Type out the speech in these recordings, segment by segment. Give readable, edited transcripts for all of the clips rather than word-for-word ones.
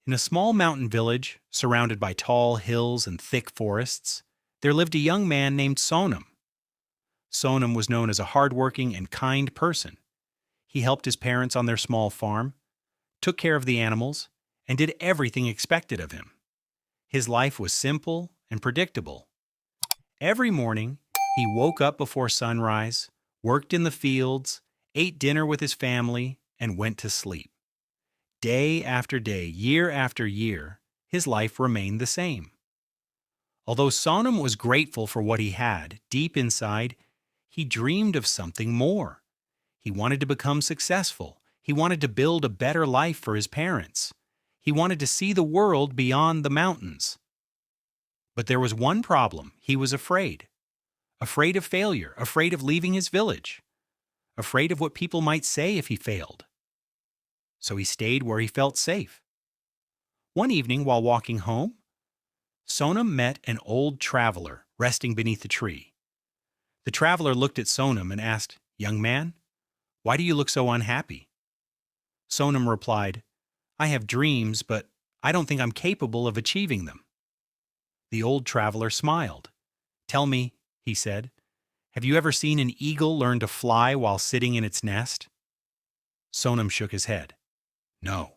In a small mountain village, surrounded by tall hills and thick forests, there lived a young man named Sonam. Sonam was known as a hardworking and kind person. He helped his parents on their small farm, took care of the animals, and did everything expected of him. His life was simple and predictable. Every morning, he woke up before sunrise, worked in the fields, ate dinner with his family, and went to sleep. Day after day, year after year, his life remained the same. Although Sonam was grateful for what he had, deep inside, he dreamed of something more. He wanted to become successful. He wanted to build a better life for his parents. He wanted to see the world beyond the mountains. But there was one problem. He was afraid. Afraid of failure, afraid of leaving his village, afraid of what people might say if he failed. So he stayed where he felt safe. One evening while walking home, Sonam met an old traveler resting beneath a tree. The traveler looked at Sonam and asked, "Young man, why do you look so unhappy?" Sonam replied, "I have dreams, but I don't think I'm capable of achieving them." The old traveler smiled. "Tell me," he said, "have you ever seen an eagle learn to fly while sitting in its nest?" Sonam shook his head. "No.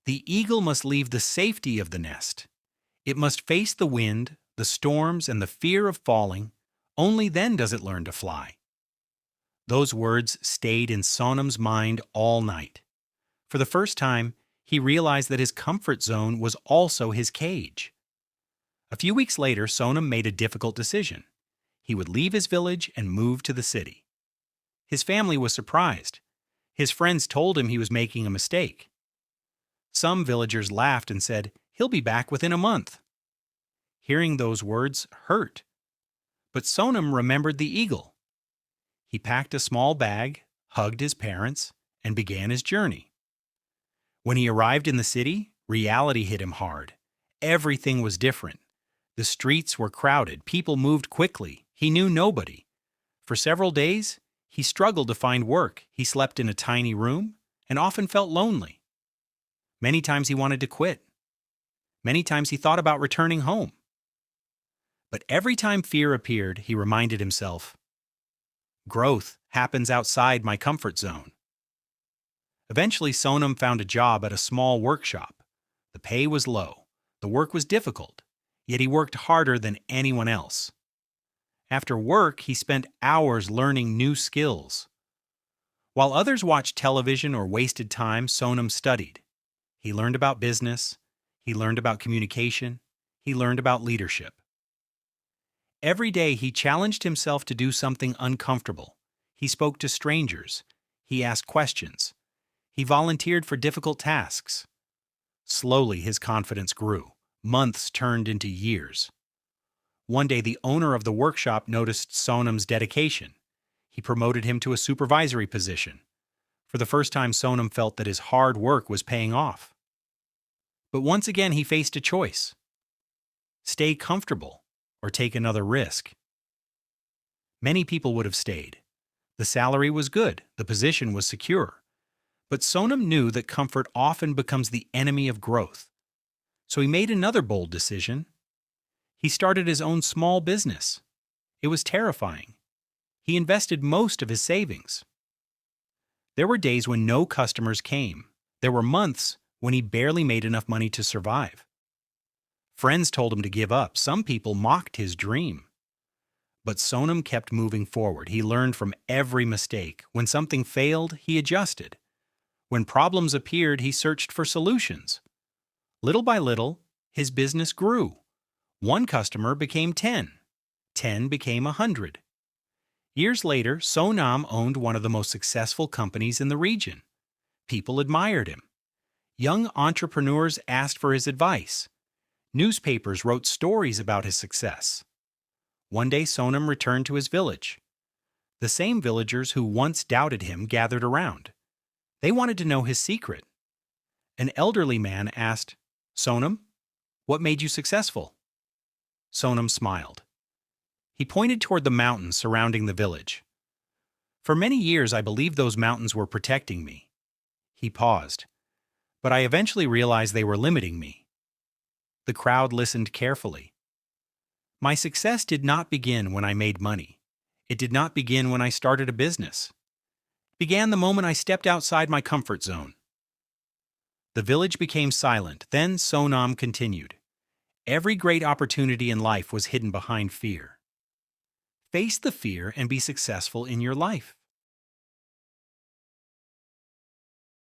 The eagle must leave the safety of the nest. It must face the wind, the storms, and the fear of falling. Only then does it learn to fly." Those words stayed in Sonam's mind all night. For the first time, he realized that his comfort zone was also his cage. A few weeks later, Sonam made a difficult decision. He would leave his village and move to the city. His family was surprised. His friends told him he was making a mistake. Some villagers laughed and said, "He'll be back within a month." Hearing those words hurt. But Sonam remembered the eagle. He packed a small bag, hugged his parents, and began his journey. When he arrived in the city, reality hit him hard. Everything was different. The streets were crowded, people moved quickly, he knew nobody. For several days, he struggled to find work. He slept in a tiny room and often felt lonely. Many times he wanted to quit. Many times he thought about returning home. But every time fear appeared, he reminded himself, "Growth happens outside my comfort zone." Eventually, Sonam found a job at a small workshop. The pay was low. The work was difficult, yet he worked harder than anyone else. After work, he spent hours learning new skills. While others watched television or wasted time, Sonam studied. He learned about business. He learned about communication. He learned about leadership. Every day, he challenged himself to do something uncomfortable. He spoke to strangers. He asked questions. He volunteered for difficult tasks. Slowly, his confidence grew. Months turned into years. One day, the owner of the workshop noticed Sonam's dedication. He promoted him to a supervisory position. For the first time, Sonam felt that his hard work was paying off. But once again, he faced a choice: stay comfortable or take another risk. Many people would have stayed. The salary was good, the position was secure. But Sonam knew that comfort often becomes the enemy of growth. So he made another bold decision. He started his own small business. It was terrifying. He invested most of his savings. There were days when no customers came. There were months when he barely made enough money to survive. Friends told him to give up. Some people mocked his dream. But Sonam kept moving forward. He learned from every mistake. When something failed, he adjusted. When problems appeared, he searched for solutions. Little by little, his business grew. One customer became 10. 10 became 100. Years later, Sonam owned one of the most successful companies in the region. People admired him. Young entrepreneurs asked for his advice. Newspapers wrote stories about his success. One day, Sonam returned to his village. The same villagers who once doubted him gathered around. They wanted to know his secret. An elderly man asked, "Sonam, what made you successful?" Sonam smiled. He pointed toward the mountains surrounding the village. "For many years, I believed those mountains were protecting me." He paused. but I eventually realized they were limiting me. The crowd listened carefully. My success did not begin when I made money. It did not begin when I started a business. It began the moment I stepped outside my comfort zone. The village became silent. Then Sonam continued. Every great opportunity in life was hidden behind fear. Face the fear and be successful in your life.